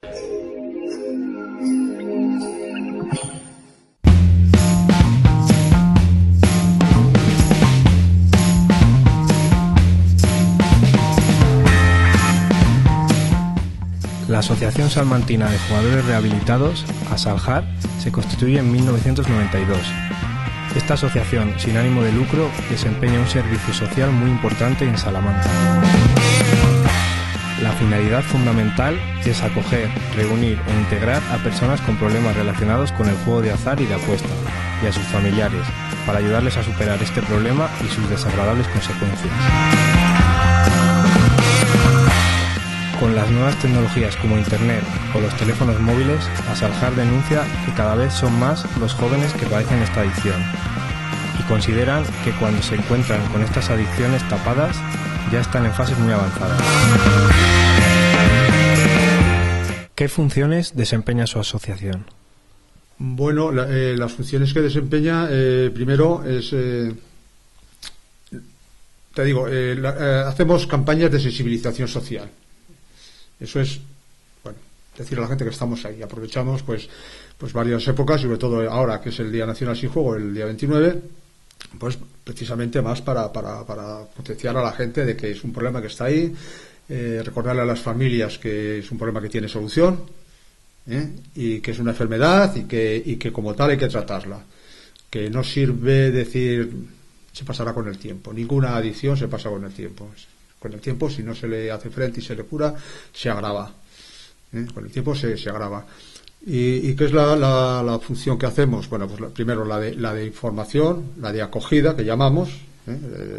La Asociación Salmantina de Jugadores Rehabilitados, ASALJAR, se constituye en 1992. Esta asociación, sin ánimo de lucro, desempeña un servicio social muy importante en Salamanca. La finalidad fundamental es acoger, reunir e integrar a personas con problemas relacionados con el juego de azar y de apuesta, y a sus familiares, para ayudarles a superar este problema y sus desagradables consecuencias. Con las nuevas tecnologías como Internet o los teléfonos móviles, ASALJAR denuncia que cada vez son más los jóvenes que padecen esta adicción y consideran que cuando se encuentran con estas adicciones tapadas ya están en fases muy avanzadas. ¿Qué funciones desempeña su asociación? Bueno, las funciones que desempeña, primero es... hacemos campañas de sensibilización social. Eso es, bueno, decir a la gente que estamos ahí. Aprovechamos pues varias épocas, sobre todo ahora que es el Día Nacional Sin Juego, el día 29, pues precisamente más para potenciar a la gente de que es un problema que está ahí, recordarle a las familias que es un problema que tiene solución, y que es una enfermedad y que como tal hay que tratarla. Que no sirve decir se pasará con el tiempo. Ninguna adicción se pasa con el tiempo. Con el tiempo, si no se le hace frente y se le cura, se agrava. Con el tiempo se agrava. ¿Y qué es la función que hacemos? Bueno, pues primero la de información, la de acogida, que llamamos.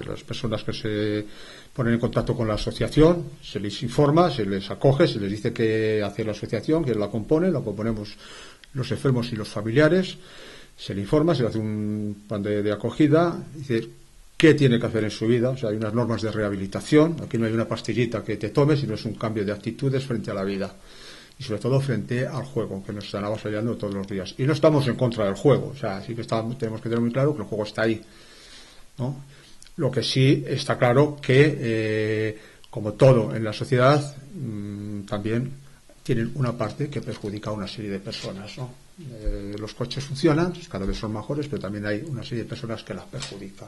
Las personas que se ponen en contacto con la asociación, se les informa, se les acoge, se les dice qué hace la asociación, quién la componemos los enfermos y los familiares, se le informa, se le hace un plan de acogida, dice qué tiene que hacer en su vida. O sea, hay unas normas de rehabilitación. Aquí no hay una pastillita que te tomes, sino es un cambio de actitudes frente a la vida y sobre todo frente al juego, que nos están avasallando todos los días. Y no estamos en contra del juego, o sea, sí que tenemos que tener muy claro que el juego está ahí, ¿no? Lo que sí está claro que, como todo en la sociedad, también tienen una parte que perjudica a una serie de personas, ¿no? Los coches funcionan, cada vez son mejores, pero también hay una serie de personas que las perjudica.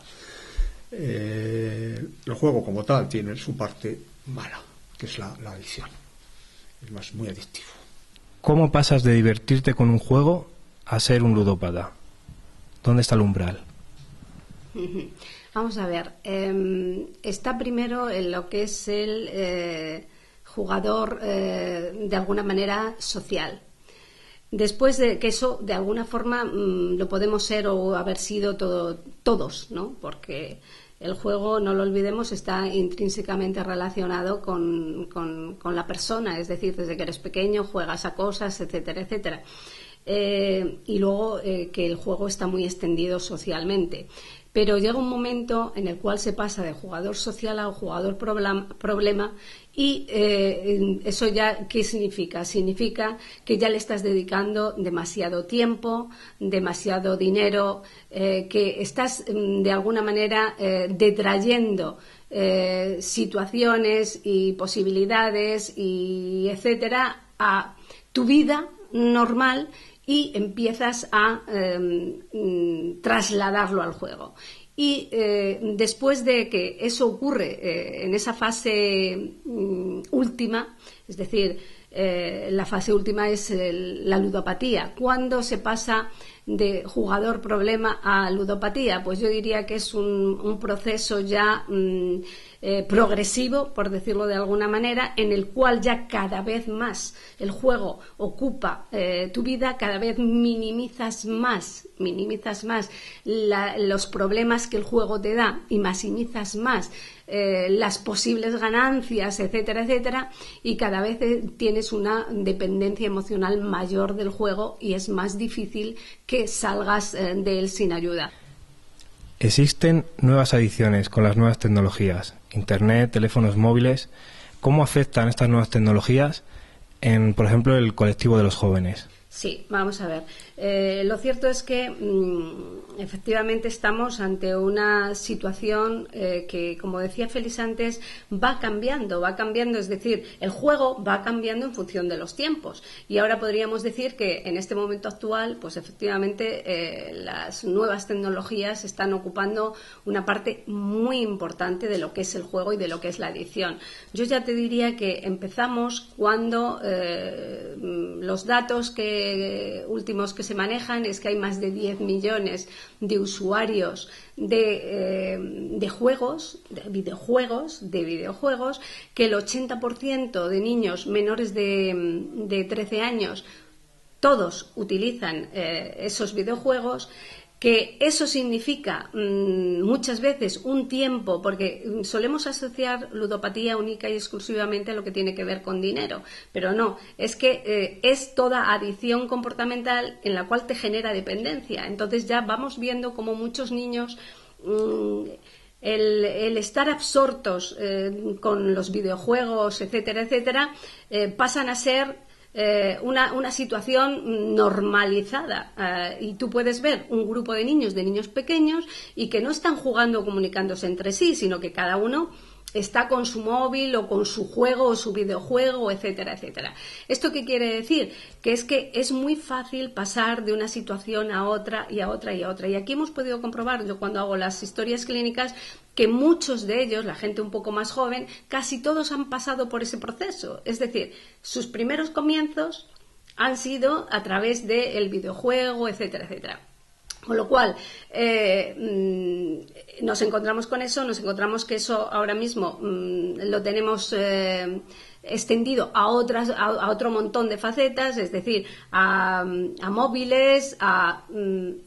El juego como tal tiene su parte mala, que es la adicción. Es más, muy adictivo. ¿Cómo pasas de divertirte con un juego a ser un ludópata? ¿Dónde está el umbral? Vamos a ver, está primero en lo que es el jugador de alguna manera social. Después de que eso de alguna forma lo podemos ser o haber sido todos, ¿no? Porque el juego, no lo olvidemos, está intrínsecamente relacionado con la persona, es decir, desde que eres pequeño juegas a cosas, etcétera, etcétera. Y luego que el juego está muy extendido socialmente. Pero llega un momento en el cual se pasa de jugador social a jugador problema y eso ya, ¿qué significa? Significa que ya le estás dedicando demasiado tiempo, demasiado dinero, que estás de alguna manera detrayendo situaciones y posibilidades y etcétera a tu vida normal y empiezas a trasladarlo al juego. Y después de que eso ocurre en esa fase última, es decir, la fase última es la ludopatía. ¿Cuándo se pasa de jugador problema a ludopatía? Pues yo diría que es un proceso ya progresivo, por decirlo de alguna manera, en el cual ya cada vez más el juego ocupa tu vida, cada vez minimizas más los problemas que el juego te da y maximizas más las posibles ganancias, etcétera, etcétera, y cada vez tienes una dependencia emocional mayor del juego y es más difícil que salgas de él sin ayuda. Existen nuevas adicciones con las nuevas tecnologías, Internet, teléfonos móviles. ¿Cómo afectan estas nuevas tecnologías en, por ejemplo, el colectivo de los jóvenes? Sí, vamos a ver. Lo cierto es que efectivamente estamos ante una situación que, como decía Félix antes, va cambiando, es decir, el juego va cambiando en función de los tiempos. Y ahora podríamos decir que en este momento actual, pues efectivamente las nuevas tecnologías están ocupando una parte muy importante de lo que es el juego y de lo que es la adicción. Yo ya te diría que empezamos cuando los datos últimos que se manejan es que hay más de 10 millones de usuarios de juegos, de videojuegos, que el 80% de niños menores de 13 años todos utilizan esos videojuegos, que eso significa muchas veces un tiempo, porque solemos asociar ludopatía única y exclusivamente a lo que tiene que ver con dinero, pero no, es que es toda adicción comportamental en la cual te genera dependencia. Entonces ya vamos viendo cómo muchos niños el estar absortos con los videojuegos, etcétera, pasan a ser una situación normalizada, y tú puedes ver un grupo de niños pequeños y que no están jugando o comunicándose entre sí, sino que cada uno está con su móvil o con su juego o su videojuego, etcétera. ¿Esto qué quiere decir? Que es muy fácil pasar de una situación a otra y a otra y a otra. Y aquí hemos podido comprobar, yo cuando hago las historias clínicas, que muchos de ellos, la gente un poco más joven, casi todos han pasado por ese proceso. Es decir, sus primeros comienzos han sido a través del videojuego, etcétera. Con lo cual, nos encontramos con eso, nos encontramos que eso ahora mismo lo tenemos extendido a otro montón de facetas, es decir, a móviles,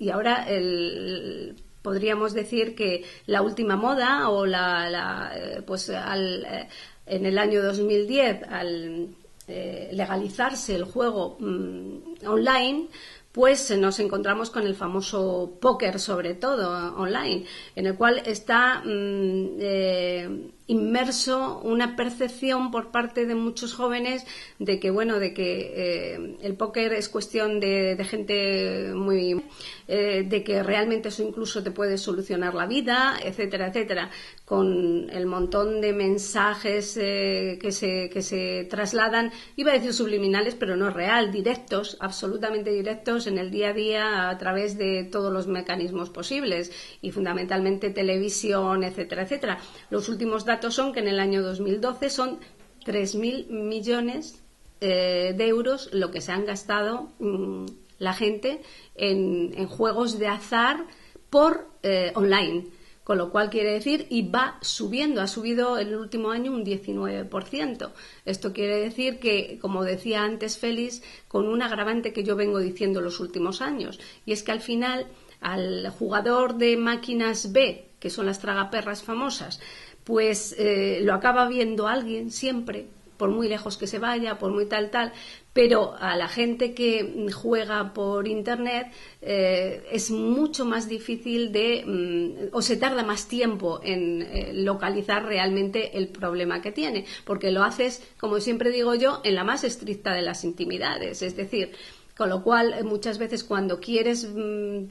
y ahora podríamos decir que la última moda o en el año 2010 al legalizarse el juego online, pues nos encontramos con el famoso póker, sobre todo online, en el cual está inmerso una percepción por parte de muchos jóvenes de que el póker es cuestión de gente muy de que realmente eso incluso te puede solucionar la vida, etcétera, con el montón de mensajes que se trasladan, iba a decir subliminales, pero no real, directos, absolutamente directos en el día a día a través de todos los mecanismos posibles, y fundamentalmente televisión, etcétera. Los últimos datos son que en el año 2012 son 3.000 millones de euros lo que se han gastado la gente en juegos de azar por online, con lo cual quiere decir, y va subiendo, ha subido en el último año un 19%. Esto quiere decir que, como decía antes Félix, con un agravante que yo vengo diciendo los últimos años, y es que al final al jugador de máquinas B, que son las tragaperras famosas, pues lo acaba viendo alguien siempre, por muy lejos que se vaya, por muy tal, pero a la gente que juega por internet es mucho más difícil o se tarda más tiempo en localizar realmente el problema que tiene, porque lo haces, como siempre digo yo, en la más estricta de las intimidades, es decir, con lo cual muchas veces cuando quieres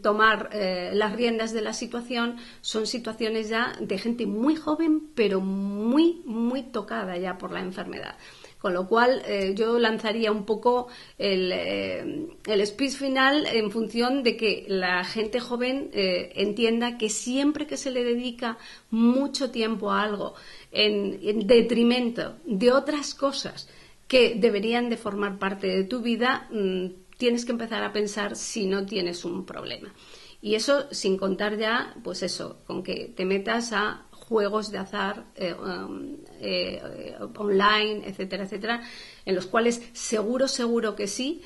tomar las riendas de la situación, son situaciones ya de gente muy joven, pero muy, muy tocada ya por la enfermedad. Con lo cual yo lanzaría un poco el speech final en función de que la gente joven entienda que siempre que se le dedica mucho tiempo a algo en detrimento de otras cosas que deberían de formar parte de tu vida, tienes que empezar a pensar si no tienes un problema. Y eso sin contar ya, pues eso, con que te metas a juegos de azar online, etcétera, en los cuales seguro que sí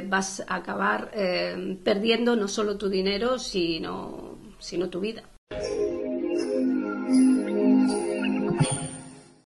vas a acabar perdiendo no solo tu dinero, sino tu vida.